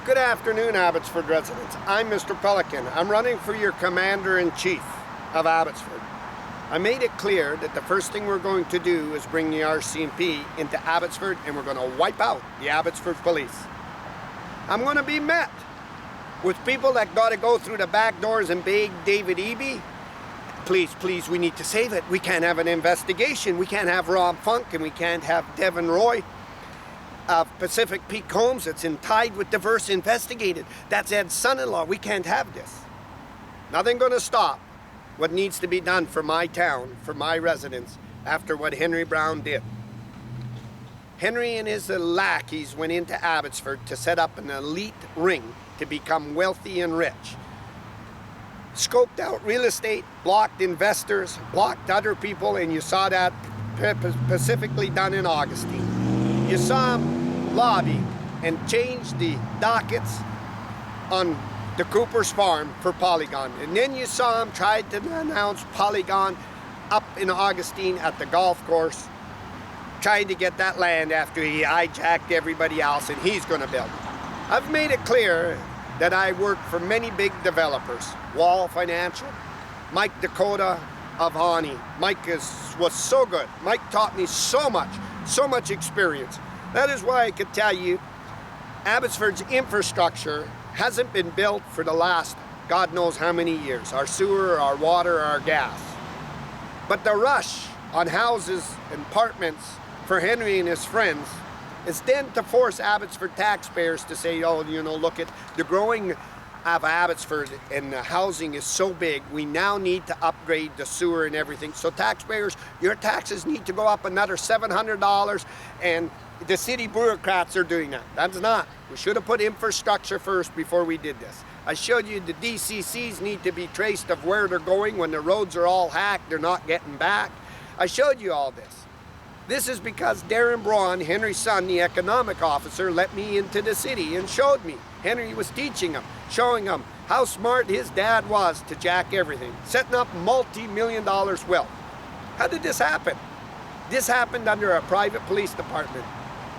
Good afternoon, Abbotsford residents. I'm Mr. Pelican. I'm running for your Commander-in-Chief of Abbotsford. I made it clear that the first thing we're going to do is bring the RCMP into Abbotsford, and we're going to wipe out the Abbotsford police. I'm going to be met with people that got to go through the back doors and beg David Eby, please, we need to save it. We can't have an investigation. We can't have Rob Funk, and we can't have Devin Roy of Pacific Peak Homes that's in tied with diverse investigated. That's Ed's son-in-law. We can't have this. Nothing going to stop what needs to be done for my town, for my residents, after what Henry Brown did. Henry and his lackeys went into Abbotsford to set up an elite ring to become wealthy and rich. Scoped out real estate, blocked investors, blocked other people, and you saw that specifically done in Augustine. You saw him lobby and change the dockets on the Cooper's farm for Polygon. And then you saw him try to announce Polygon up in Augustine at the golf course, trying to get that land after he hijacked everybody else, and he's going to build it. I've made it clear that I work for many big developers. Wall Financial, Mike Dakota of Hani. Mike was so good. Mike taught me so much experience. That is why I could tell you Abbotsford's infrastructure hasn't been built for the last God knows how many years. Our sewer, our water, our gas. But the rush on houses and apartments for Henry and his friends is then to force Abbotsford taxpayers to say, oh, you know, look at the growing of Abbotsford and the housing is so big, we now need to upgrade the sewer and everything. So taxpayers, your taxes need to go up another $700, and the city bureaucrats are doing that. That's not. We should have put infrastructure first before we did this. I showed you the DCCs need to be traced of where they're going. When the roads are all hacked, they're not getting back. I showed you all this. This is because Darren Braun, Henry's son, the economic officer, let me into the city and showed me. Henry was teaching him, showing him how smart his dad was to jack everything, setting up multi-million dollars wealth. How did this happen? This happened under a private police department.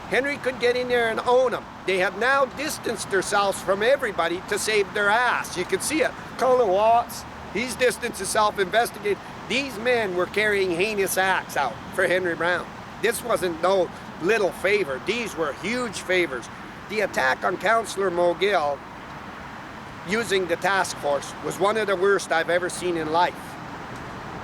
Henry could get in there and own them. They have now distanced themselves from everybody to save their ass. You can see it. Colin Watts, he's distanced himself, investigated. These men were carrying heinous acts out for Henry Brown. This wasn't no little favor. These were huge favors. The attack on Councillor Mogill using the task force was one of the worst I've ever seen in life.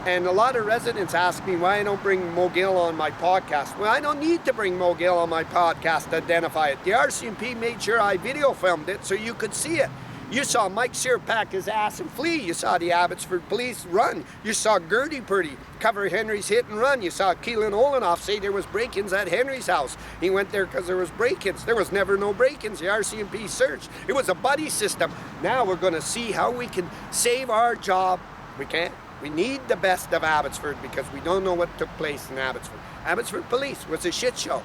And a lot of residents ask me why I don't bring Mogill on my podcast. Well, I don't need to bring Mogill on my podcast to identify it. The RCMP made sure I video filmed it so you could see it. You saw Mike Sear pack his ass and flee. You saw the Abbotsford police run. You saw Gertie Purdy cover Henry's hit and run. You saw Keelan Olenoff say there was break-ins at Henry's house. He went there because there was break-ins. There was never no break-ins. The RCMP searched. It was a buddy system. Now we're going to see how we can save our job. We can't. We need the best of Abbotsford because we don't know what took place in Abbotsford. Abbotsford police was a shit show.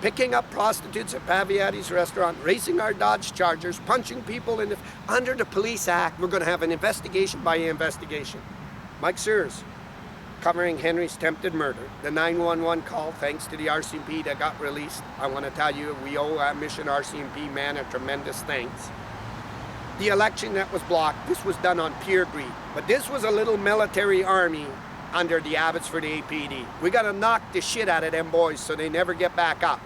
Picking up prostitutes at Paviati's restaurant, racing our Dodge Chargers, punching people under the Police Act. We're going to have an investigation by investigation. Mike Sears covering Henry's attempted murder. The 911 call, thanks to the RCMP that got released. I want to tell you, we owe our Mission RCMP man a tremendous thanks. The election that was blocked, this was done on pure greed. But this was a little military army under the Abbotsford APD. We got to knock the shit out of them boys so they never get back up.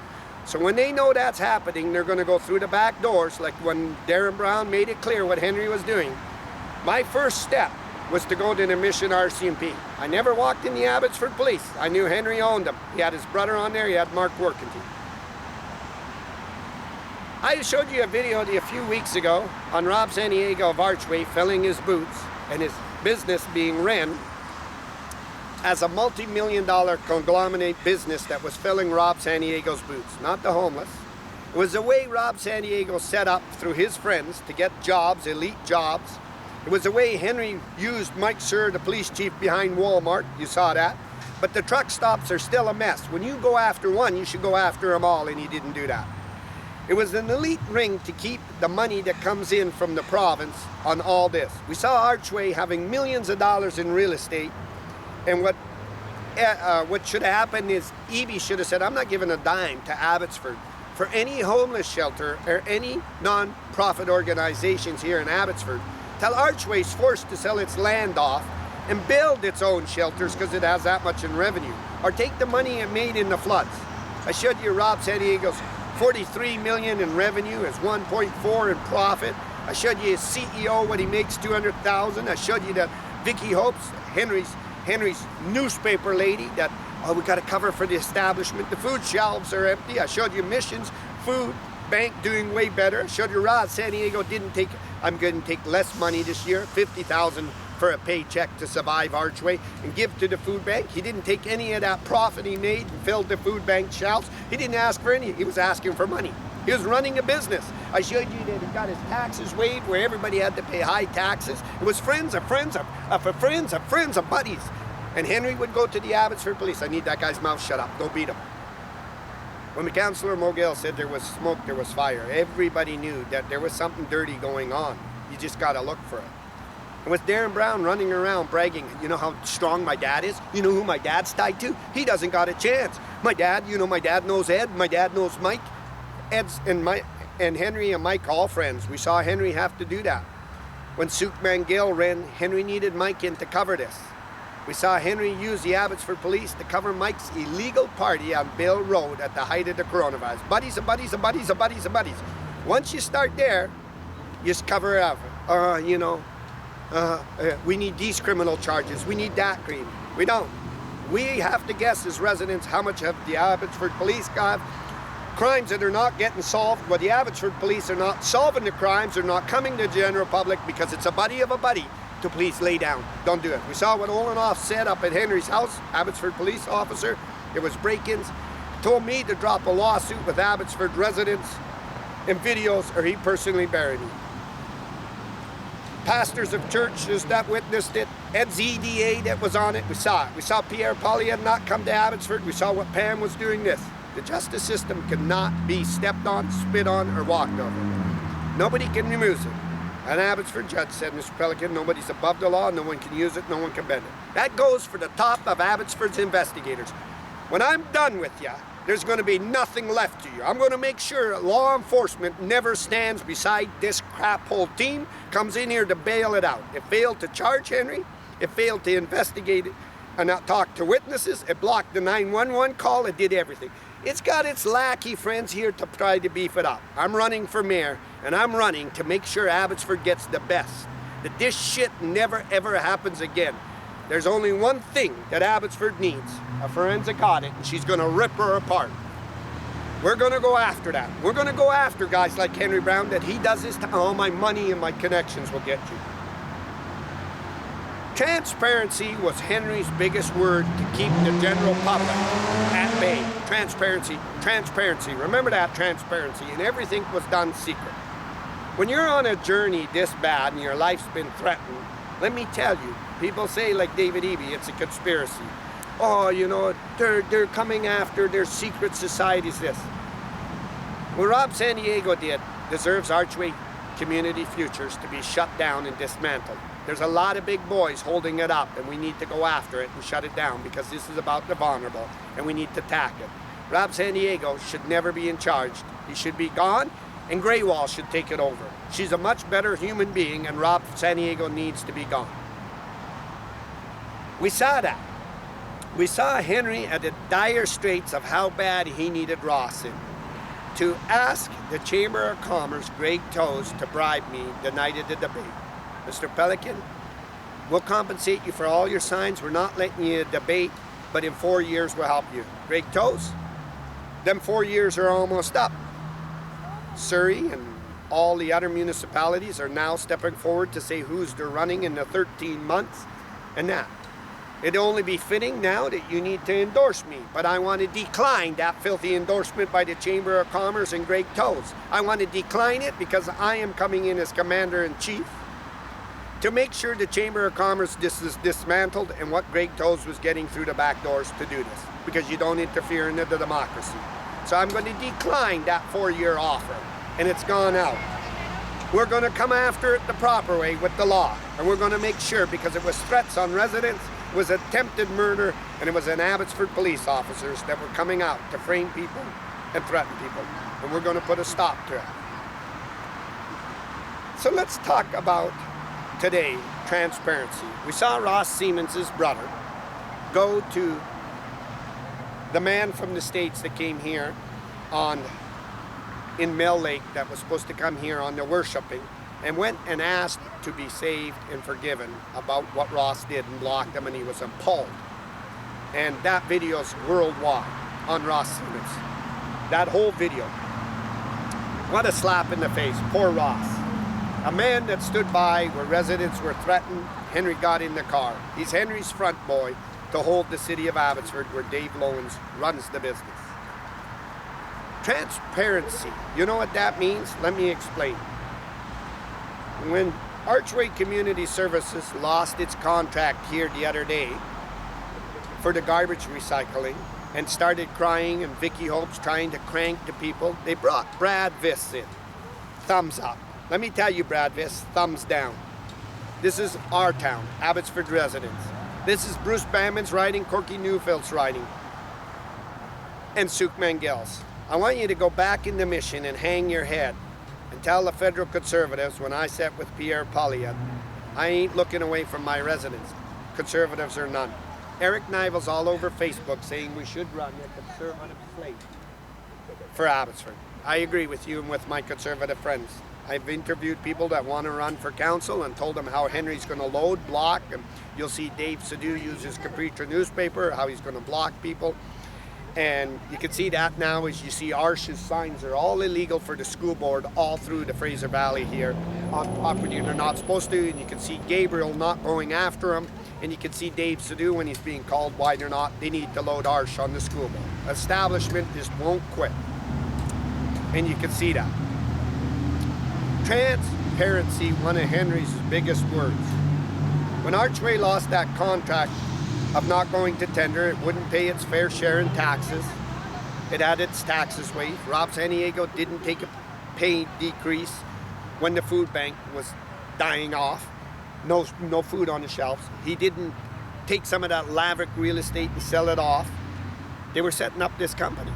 So when they know that's happening, they're going to go through the back doors, like when Darren Brown made it clear what Henry was doing. My first step was to go to the Mission RCMP. I never walked in the Abbotsford police. I knew Henry owned them. He had his brother on there. He had Mark Workington. I showed you a video a few weeks ago on Rob Santiago of Archway filling his boots and his business being run as a multi-million-dollar conglomerate business that was filling Rob Santiego's boots, not the homeless. It was a way Rob Santiago set up through his friends to get jobs, elite jobs. It was a way Henry used Mike Sear, the police chief behind Walmart. You saw that. But the truck stops are still a mess. When you go after one, you should go after them all, and he didn't do that. It was an elite ring to keep the money that comes in from the province on all this. We saw Archway having millions of dollars in real estate. And what should have happened is Eby should have said, I'm not giving a dime to Abbotsford for any homeless shelter or any non-profit organizations here in Abbotsford till Archway's forced to sell its land off and build its own shelters because it has that much in revenue, or take the money it made in the floods. I showed you Rob San Diego's 43 million in revenue, his 1.4 in profit. I showed you his CEO, what he makes, 200,000. I showed you that Vicky Hopes, Henry's newspaper lady, that, oh, we got to cover for the establishment. The food shelves are empty. I showed you Missions Food Bank doing way better. I showed you Rob San Diego I'm going to take less money this year, 50,000 for a paycheck to survive Archway and give to the food bank. He didn't take any of that profit he made and filled the food bank shelves. He didn't ask for any, he was asking for money. He was running a business. I showed you that he got his taxes waived where everybody had to pay high taxes. It was friends of friends of buddies. And Henry would go to the Abbotsford police. I need that guy's mouth shut up, don't beat him. When the Councillor Mogil said there was smoke, there was fire, everybody knew that there was something dirty going on. You just gotta look for it. And with Darren Brown running around bragging, you know how strong my dad is? You know who my dad's tied to? He doesn't got a chance. My dad, you know, my dad knows Ed, my dad knows Mike. Ed's and Henry and Mike, all friends. We saw Henry have to do that. When Suk Mangill ran, Henry needed Mike in to cover this. We saw Henry use the Abbotsford police to cover Mike's illegal party on Bill Road at the height of the coronavirus. Buddies and buddies and buddies and buddies and buddies. Once you start there, you just cover it up. We need these criminal charges. We need that green. We don't. We have to guess as residents how much have the Abbotsford police got. Crimes that are not getting solved. Well, the Abbotsford police are not solving the crimes. They're not coming to the general public because it's a buddy of a buddy to please lay down. Don't do it. We saw what Olenoff said up at Henry's house, Abbotsford police officer. There was break-ins. Told me to drop a lawsuit with Abbotsford residents and videos or he personally buried me. Pastors of churches that witnessed it, Ed's EDA that was on it, we saw it. We saw Pierre Poilievre not come to Abbotsford. We saw what Pam was doing this. The justice system cannot be stepped on, spit on, or walked over. Nobody can remove it. An Abbotsford judge said, Mr. Pelican, nobody's above the law, no one can use it, no one can bend it. That goes for the top of Abbotsford's investigators. When I'm done with you, there's going to be nothing left to you. I'm going to make sure law enforcement never stands beside this crap hole team, comes in here to bail it out. It failed to charge Henry, it failed to investigate it and not talk to witnesses, it blocked the 911 call, it did everything. It's got its lackey friends here to try to beef it up. I'm running for mayor, and I'm running to make sure Abbotsford gets the best. That this shit never ever happens again. There's only one thing that Abbotsford needs, a forensic audit, and she's gonna rip her apart. We're gonna go after that. We're gonna go after guys like Henry Brown, that he does this to all my money and my connections will get you. Transparency was Henry's biggest word to keep the general public at bay. Transparency, transparency. Remember that, transparency. And everything was done secret. When you're on a journey this bad and your life's been threatened, let me tell you, people say like David Eby, it's a conspiracy. Oh, you know, they're coming after their secret societies, this. What Rob San Diego did deserves Archway Community Futures to be shut down and dismantled. There's a lot of big boys holding it up, and we need to go after it and shut it down because this is about the vulnerable, and we need to tackle it. Rob San Diego should never be in charge. He should be gone, and Greywall should take it over. She's a much better human being, and Rob San Diego needs to be gone. We saw that. We saw Henry at the dire straits of how bad he needed Ross in. To ask the Chamber of Commerce, Greg Toes, to bribe me the night of the debate. Mr. Pelican, we'll compensate you for all your signs. We're not letting you debate, but in 4 years we'll help you. Greg Toes, them 4 years are almost up. Surrey and all the other municipalities are now stepping forward to say who's they're running in the 13 months and that. It'd only be fitting now that you need to endorse me, but I want to decline that filthy endorsement by the Chamber of Commerce and Greg Toes. I want to decline it because I am coming in as Commander-in-Chief to make sure the Chamber of Commerce is dismantled and what Greg Toes was getting through the back doors to do this, because you don't interfere in the democracy. So I'm going to decline that 4-year offer, and it's gone out. We're going to come after it the proper way with the law, and we're going to make sure, because it was threats on residents, it was attempted murder, and it was an Abbotsford police officers that were coming out to frame people and threaten people. And we're going to put a stop to it. So let's talk about today, transparency. We saw Ross Siemens' brother go to the man from the States that came here in Mill Lake that was supposed to come here on the worshiping, and went and asked to be saved and forgiven about what Ross did and blocked him, and he was appalled. And that video's worldwide on Ross Siemens. That whole video. What a slap in the face. Poor Ross. A man that stood by where residents were threatened. Henry got in the car. He's Henry's front boy to hold the city of Abbotsford, where Dave Lowens runs the business. Transparency. You know what that means? Let me explain. When Archway Community Services lost its contract here the other day for the garbage recycling and started crying, and Vicky Hope's trying to crank the people, they brought Brad Viss in. Thumbs up. Let me tell you, Brad Viss, thumbs down. This is our town, Abbotsford residents. This is Bruce Bamman's riding, Corky Newfield's riding, and Suk Mangel's. I want you to go back in the mission and hang your head and tell the federal Conservatives, when I sat with Pierre Poilievre, I ain't looking away from my residents, Conservatives or none. Eric Nivel's all over Facebook saying we should run a Conservative slate for Abbotsford. I agree with you and with my Conservative friends. I've interviewed people that want to run for council and told them how Henry's going to load, block, and you'll see Dave Sadu use his Capritra newspaper, how he's going to block people. And you can see that now as you see Arsh's signs are all illegal for the school board all through the Fraser Valley here on property they're not supposed to. And you can see Gabriel not going after him. And you can see Dave Sadu when he's being called why they're not. They need to load Arsh on the school board. Establishment just won't quit. And you can see that. Transparency, one of Henry's biggest words. When Archway lost that contract of not going to tender, it wouldn't pay its fair share in taxes. It had its taxes waived. Rob Santiago didn't take a pay decrease when the food bank was dying off. No food on the shelves. He didn't take some of that Laverick real estate and sell it off. They were setting up this company.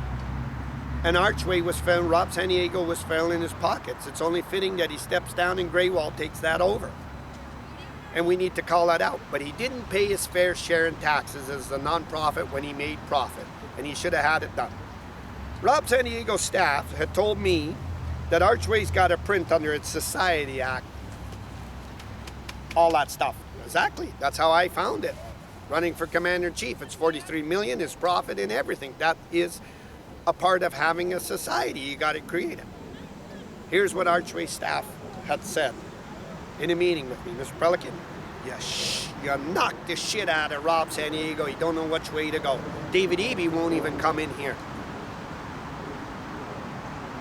And Archway was found, Rob Santiago was found in his pockets. It's only fitting that he steps down and Greywall takes that over. And we need to call that out. But he didn't pay his fair share in taxes as a non-profit when he made profit. And he should have had it done. Rob Santiago's staff had told me that Archway's got a print under its Society Act. All that stuff. Exactly. That's how I found it. Running for Commander-in-Chief. It's 43 million, his profit and everything. That is a part of having a society. You got to create it. Here's what Archway staff had said in a meeting with me. Mr. Pelican, you knocked the shit out of Rob Santiago. You don't know which way to go. David Eby won't even come in here.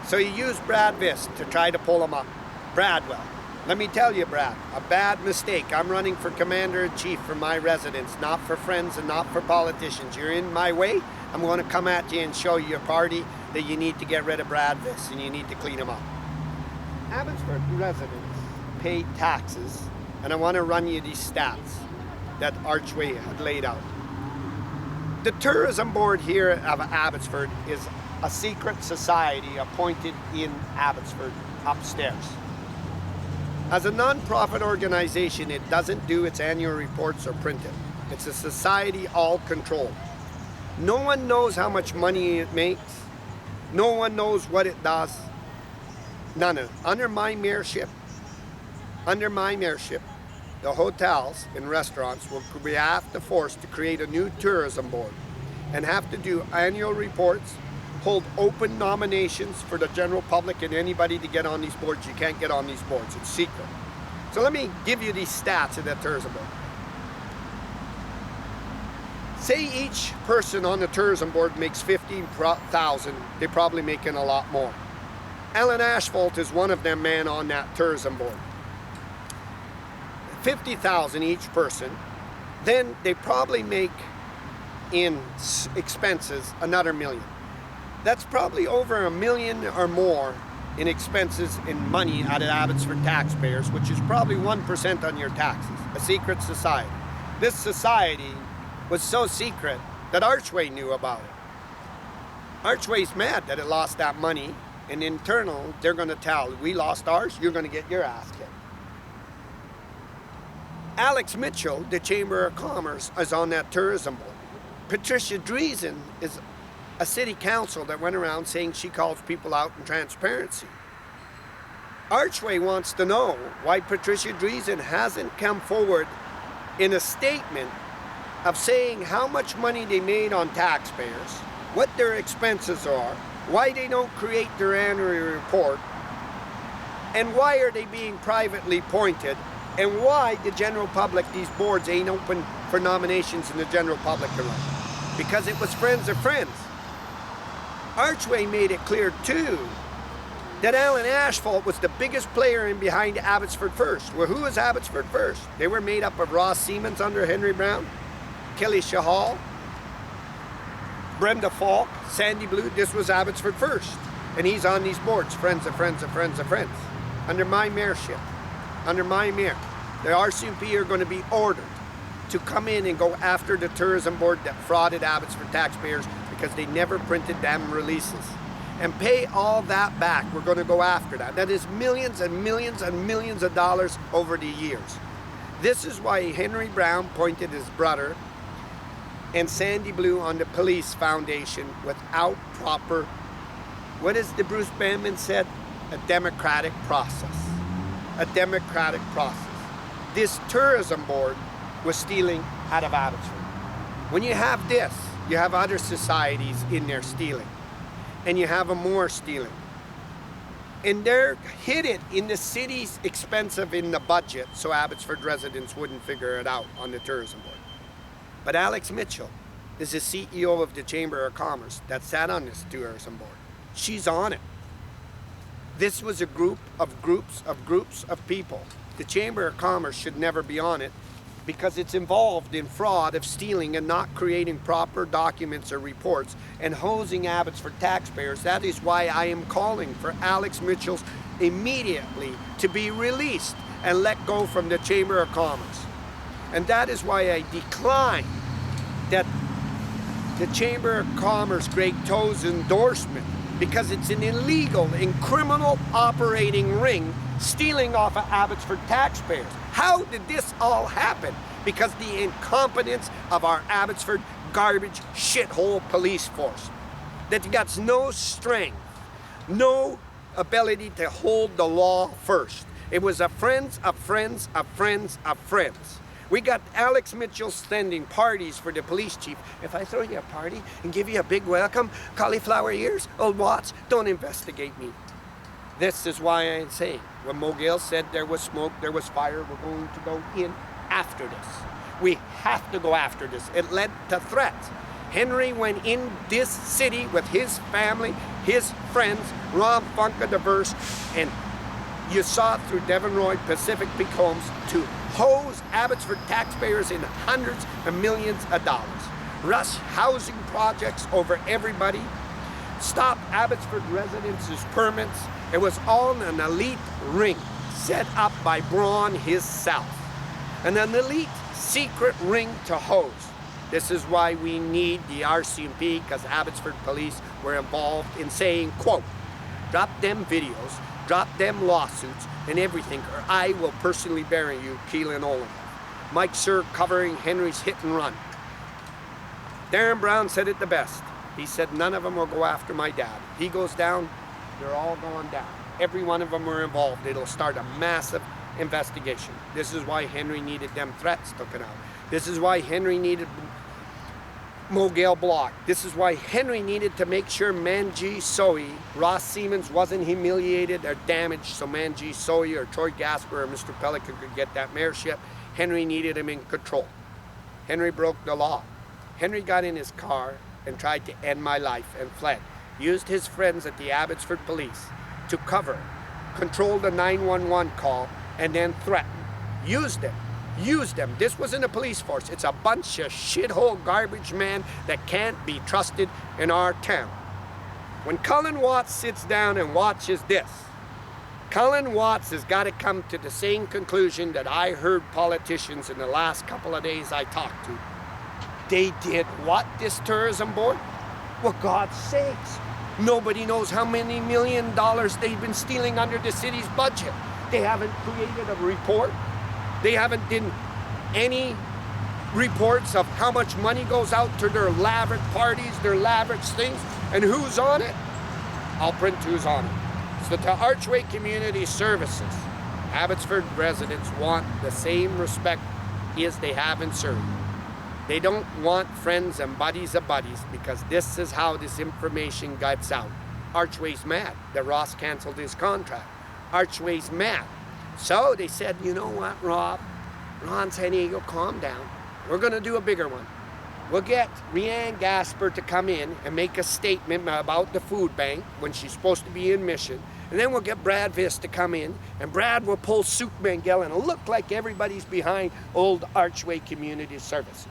So you use Brad Viss to try to pull him up. Bradwell. Let me tell you, Brad, a bad mistake. I'm running for Commander-in-Chief for my residents, not for friends and not for politicians. You're in my way, I'm going to come at you and show your party that you need to get rid of Brad Viss and you need to clean him up. Abbotsford residents pay taxes, and I want to run you these stats that Archway had laid out. The tourism board here of Abbotsford is a secret society appointed in Abbotsford upstairs. As a non-profit organization, it doesn't do its annual reports or print it. It's a society all controlled. No one knows how much money it makes. No one knows what it does. None of it. Under my mayorship, the hotels and restaurants will have to force to create a new tourism board and have to do annual reports, hold open nominations for the general public and anybody to get on these boards. You can't get on these boards. It's secret. So let me give you these stats of that tourism board. Say each person on the tourism board makes $15,000, they're probably making a lot more. Alan Ashford is one of them men on that tourism board. $50,000 each person, then they probably make in expenses another $1 million. That's probably over $1 million or more in expenses in money out of Abbotsford taxpayers, which is probably 1% on your taxes, a secret society. This society was so secret that Archway knew about it. Archway's mad that it lost that money, and internal, they're going to tell, we lost ours, you're going to get your ass kicked. Alex Mitchell, the Chamber of Commerce, is on that tourism board. Patricia Dreesen is a city council that went around saying she calls people out in transparency. Archway wants to know why Patricia Dreesen hasn't come forward in a statement of saying how much money they made on taxpayers, what their expenses are, why they don't create their annual report, and why are they being privately appointed, and why the general public, these boards ain't open for nominations in the general public to run. Because it was friends of friends. Archway made it clear too that Alan Asphalt was the biggest player in behind Abbotsford First. Well, who was Abbotsford First? They were made up of Ross Siemens under Henry Brown, Kelly Shahal, Brenda Falk, Sandy Blue. This was Abbotsford First. And he's on these boards, friends of friends of friends of friends. Under my mayorship, under my mayor, the RCMP are going to be ordered to come in and go after the tourism board that frauded Abbotsford taxpayers because they never printed them releases. And pay all that back. We're going to go after that. That is millions and millions and millions of dollars over the years. This is why Henry Brown appointed his brother and Sandy Blue on the police foundation without proper, what is the Bruce Bandman said? A democratic process. A democratic process. This tourism board was stealing out of Abbotsford. When you have this, you have other societies in there stealing. And you have more stealing. And they're hid it in the city's expensive in the budget so Abbotsford residents wouldn't figure it out on the tourism board. But Alex Mitchell is the CEO of the Chamber of Commerce that sat on this tourism board. She's on it. This was a group of groups of people. The Chamber of Commerce should never be on it because it's involved in fraud of stealing and not creating proper documents or reports and hosing Abbotsford taxpayers. That is why I am calling for Alex Mitchell immediately to be released and let go from the Chamber of Commerce. And that is why I decline that the Chamber of Commerce Greg Toe's endorsement, because it's an illegal and criminal operating ring stealing off of Abbotsford taxpayers. How did this all happen? Because the incompetence of our Abbotsford garbage shithole police force that got no strength, no ability to hold the law first. It was a friends of friends of friends of friends. We got Alex Mitchell sending parties for the police chief. If I throw you a party and give you a big welcome, cauliflower ears, old Watts, don't investigate me. This is why I'm saying, when Mogale said there was smoke, there was fire, we're going to go in after this. We have to go after this. It led to threats. Henry went in this city with his family, his friends, Ron Funka Diverse, and you saw it through Devon Roy, Pacific Peak Homes, to hose Abbotsford taxpayers in hundreds of millions of dollars. Rush housing projects over everybody. Stop Abbotsford residents' permits. It was all an elite ring set up by Braun himself. And an elite secret ring to hose. This is why we need the RCMP, because Abbotsford police were involved in saying, quote, drop them videos, drop them lawsuits and everything, or I will personally bury you, Keelan Olin. Mike Sir covering Henry's hit and run. Darren Brown said it the best. He said none of them will go after my dad. He goes down, they're all going down. Every one of them were involved. It'll start a massive investigation. This is why Henry needed them threats taken out. This is why Henry needed Mogale blocked. This is why Henry needed to make sure Manji Soy, Ross Siemens wasn't humiliated or damaged so Manji Soy or Troy Gasper or Mr. Pelican could get that mayorship. Henry needed him in control. Henry broke the law. Henry got in his car and tried to end my life and fled. Used his friends at the Abbotsford Police to cover, control the 911 call, and then threaten. Used them. This wasn't a police force. It's a bunch of shithole garbage men that can't be trusted in our town. When Colin Watts sits down and watches this, Colin Watts has got to come to the same conclusion that I heard politicians in the last couple of days I talked to. They did what, this tourism board? Well, God's sakes, nobody knows how many $1 million they've been stealing under the city's budget. They haven't created a report. They haven't done any reports of how much money goes out to their lavish parties, their lavish things, and who's on it. I'll print who's on it. So to Archway Community Services, Abbotsford residents want the same respect as they have in Surrey. They don't want friends and buddies of buddies, because this is how this information gets out. Archway's mad that Ross canceled his contract. Archway's mad. So they said, you know what, Rob? Ron San Diego, calm down. We're going to do a bigger one. We'll get Rianne Gasper to come in and make a statement about the food bank when she's supposed to be in mission. And then we'll get Brad Viss to come in, and Brad will pull Suk Mengel, and it'll look like everybody's behind old Archway Community Services.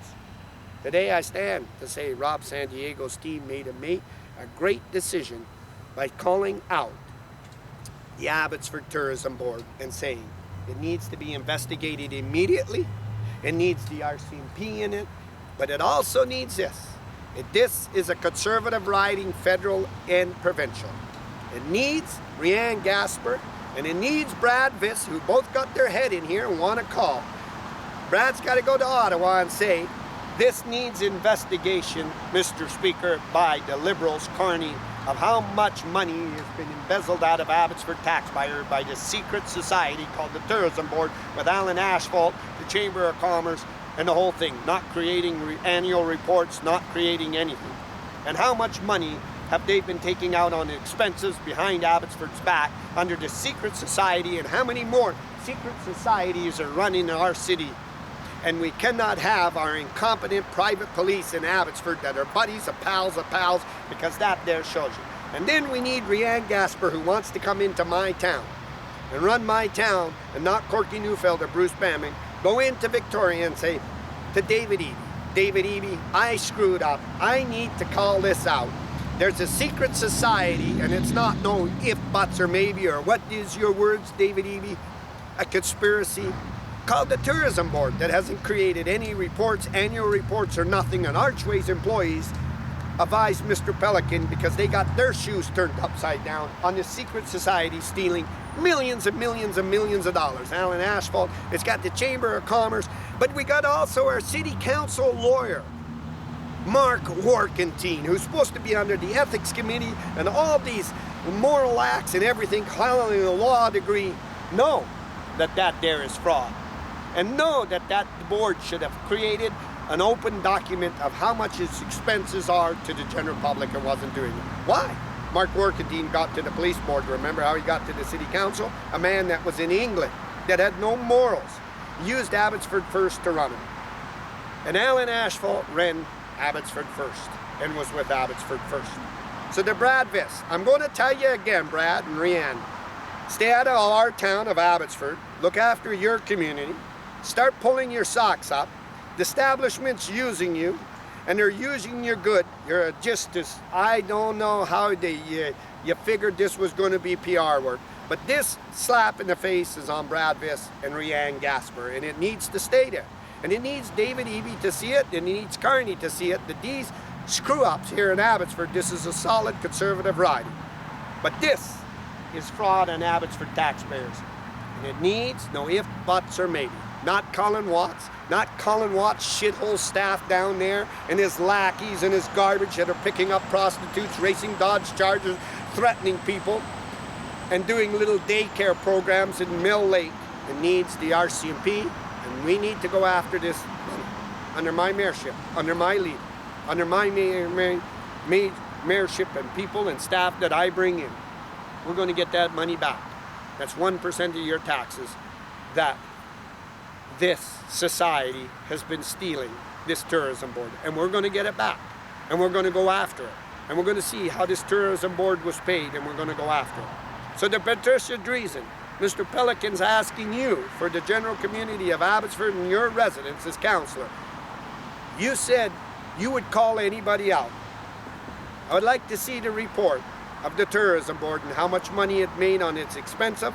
Today I stand to say Rob San Diego's team made a great decision by calling out the Abbotsford Tourism Board and saying it needs to be investigated immediately. It needs the RCMP in it, but it also needs this. This is a conservative riding, federal and provincial. It needs Rianne Gasper, and it needs Brad Viss, who both got their head in here and want to call. Brad's got to go to Ottawa and say, this needs investigation, Mr. Speaker, by the Liberals, Carney, of how much money has been embezzled out of Abbotsford taxpayers by this secret society called the Tourism Board, with Alan Asphalt, the Chamber of Commerce, and the whole thing, not creating annual reports, not creating anything. And how much money have they been taking out on expenses behind Abbotsford's back under the secret society, and how many more secret societies are running in our city? And we cannot have our incompetent private police in Abbotsford that are buddies of pals, because that there shows you. And then we need Rianne Gasper, who wants to come into my town and run my town, and not Corky Neufeld or Bruce Bamming, go into Victoria and say to David Eby, I screwed up. I need to call this out. There's a secret society, and it's not no if, buts, or maybe, or what is your words, David Eby? A conspiracy called the Tourism Board that hasn't created any reports, annual reports, or nothing. And Archway's employees advised Mr. Pelican, because they got their shoes turned upside down on the secret society stealing millions and millions and millions of dollars. Alan Asphalt, it's got the Chamber of Commerce, but we got also our city council lawyer, Mark Warkentine, who's supposed to be under the ethics committee and all these moral acts and everything, calling a law degree. Know that there is fraud. And know that board should have created an open document of how much its expenses are to the general public, and wasn't doing it. Why? Mark Workendine got to the police board. Remember how he got to the city council? A man that was in England, that had no morals, used Abbotsford First to run him. And Alan Asphalt ran Abbotsford First and was with Abbotsford First. So to Brad Viss, I'm going to tell you again, Brad and Rianne, stay out of our town of Abbotsford, look after your community, start pulling your socks up. The establishment's using you, and they're using your good. You're just as, I don't know how you figured this was going to be PR work, but this slap in the face is on Brad Viss and Rianne Gasper, and it needs to stay there. And it needs David Eby to see it, and it needs Carney to see it, that these screw-ups here in Abbotsford, this is a solid conservative riding. But this is fraud on Abbotsford taxpayers. And it needs no if, buts, or maybe. Not Colin Watts shithole staff down there, and his lackeys and his garbage that are picking up prostitutes, racing Dodge Chargers, threatening people, and doing little daycare programs in Mill Lake. It needs the RCMP, and we need to go after this money under my mayorship, under my lead, under my mayorship and people and staff that I bring in. We're going to get that money back. That's 1% of your taxes that this society has been stealing, this tourism board, and we're going to get it back, and we're going to go after it, and we're going to see how this tourism board was paid, and we're going to go after it. So to Patricia Dreesen, Mr. Pelican's asking you for the general community of Abbotsford and your residents as councillor. You said you would call anybody out. I would like to see the report of the tourism board and how much money it made on its expensive,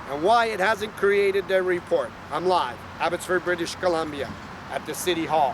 and why it hasn't created their report. I'm live, Abbotsford, British Columbia, at the City Hall.